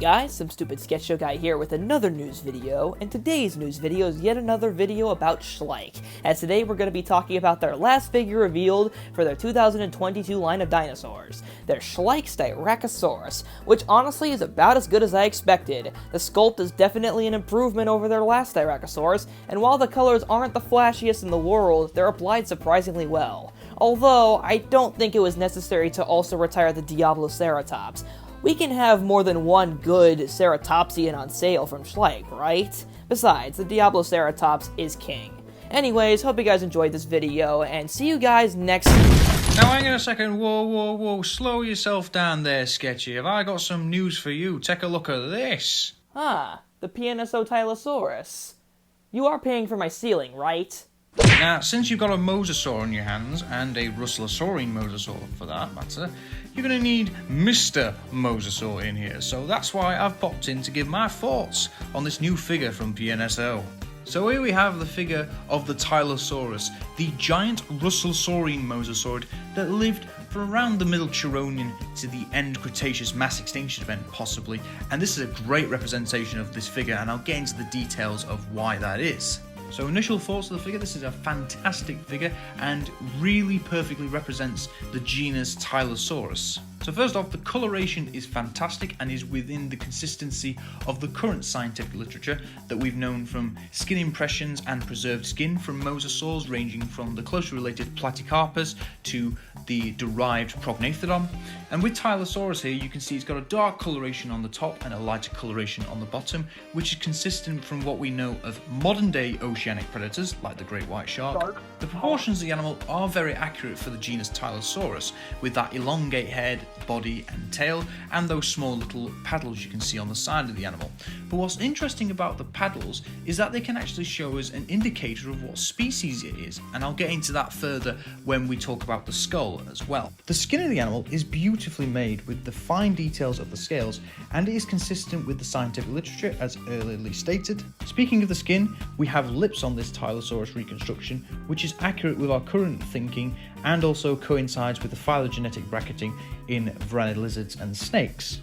guys, some stupid sketch show guy here with another news video, and today's news video is yet another video about Schleich, as today we're going to be talking about their last figure revealed for their 2022 line of dinosaurs, their Schleich Styracosaurus, which honestly is about as good as I expected. The sculpt is definitely an improvement over their last Styracosaurus, and while the colors aren't the flashiest in the world, they're applied surprisingly well. Although, I don't think it was necessary to also retire the Diabloceratops. We can have more than one good Ceratopsian on sale from Schleich, right? Besides, the Diabloceratops is king. Anyways, hope you guys enjoyed this video, and see you guys next time. Now hang on a second, whoa, slow yourself down there, Sketchy. Have I got some news for you? Take a look at this. Ah, the PNSO Tylosaurus. You are paying for my ceiling, right? Now, since you've got a mosasaur on your hands, and a Russellosaurine mosasaur for that matter, you're going to need Mr. Mosasaur in here, so that's why I've popped in to give my thoughts on this new figure from PNSO. So here we have the figure of the Tylosaurus, the giant Russellosaurine mosasaurid that lived from around the Middle Turonian to the end Cretaceous mass extinction event possibly, and this is a great representation of this figure, and I'll get into the details of why that is. So initial thoughts of the figure: this is a fantastic figure and really perfectly represents the genus Tylosaurus. So first off, the coloration is fantastic and is within the consistency of the current scientific literature that we've known from skin impressions and preserved skin from mosasaurs, ranging from the closely related Platycarpus to the derived Prognathodon. And with Tylosaurus here, you can see it's got a dark coloration on the top and a lighter coloration on the bottom, which is consistent from what we know of modern day oceanic predators like the great white shark. The proportions of the animal are very accurate for the genus Tylosaurus, with that elongate head, body and tail, and those small little paddles you can see on the side of the animal. But what's interesting about the paddles is that they can actually show us an indicator of what species it is, and I'll get into that further when we talk about the skull as well. The skin of the animal is beautifully made with the fine details of the scales, and it is consistent with the scientific literature as earlier stated. Speaking of the skin, we have lips on this Tylosaurus reconstruction, which is accurate with our current thinking and also coincides with the phylogenetic bracketing in varanid lizards and snakes.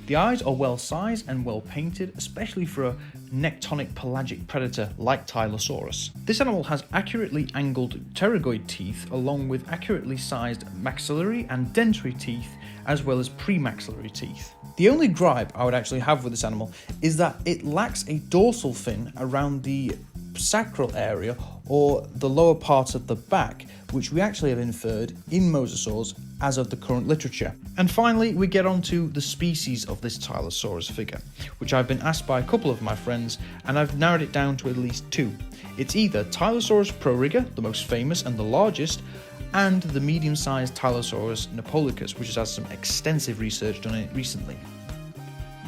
The eyes are well sized and well painted, especially for a nectonic pelagic predator like Tylosaurus. This animal has accurately angled pterygoid teeth along with accurately sized maxillary and dentary teeth, as well as premaxillary teeth. The only gripe I would actually have with this animal is that it lacks a dorsal fin around the sacral area or the lower part of the back, which we actually have inferred in mosasaurs as of the current literature. And finally, we get on to the species of this Tylosaurus figure, which I've been asked by a couple of my friends, and I've narrowed it down to at least two. It's either Tylosaurus proriga, the most famous and the largest, and the medium-sized Tylosaurus napoleonicus, which has had some extensive research done on it recently.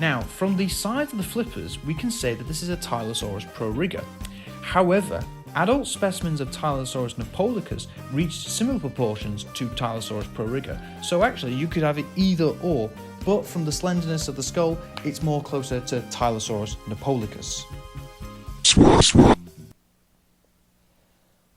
Now, from the size of the flippers, we can say that this is a Tylosaurus proriga. However, adult specimens of Tylosaurus napoleonicus reached similar proportions to Tylosaurus proriga, so actually you could have it either or, but from the slenderness of the skull, it's more closer to Tylosaurus napoleonicus.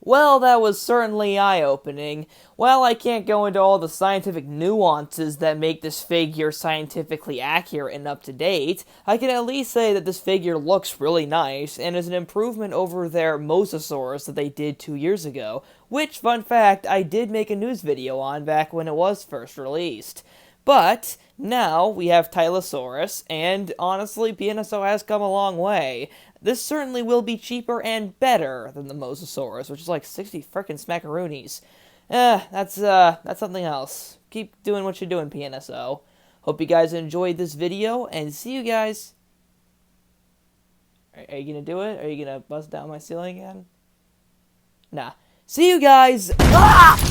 Well, that was certainly eye-opening. While I can't go into all the scientific nuances that make this figure scientifically accurate and up-to-date, I can at least say that this figure looks really nice, and is an improvement over their Mosasaurus that they did 2 years ago, which, fun fact, I did make a news video on back when it was first released. But now we have Tylosaurus, and honestly, PNSO has come a long way. This certainly will be cheaper and better than the Mosasaurus, which is like 60 frickin' smackaroonies. That's something else. Keep doing what you're doing, PNSO. Hope you guys enjoyed this video, and see you guys... Are you gonna do it? Are you gonna bust down my ceiling again? Nah. See you guys... Ah!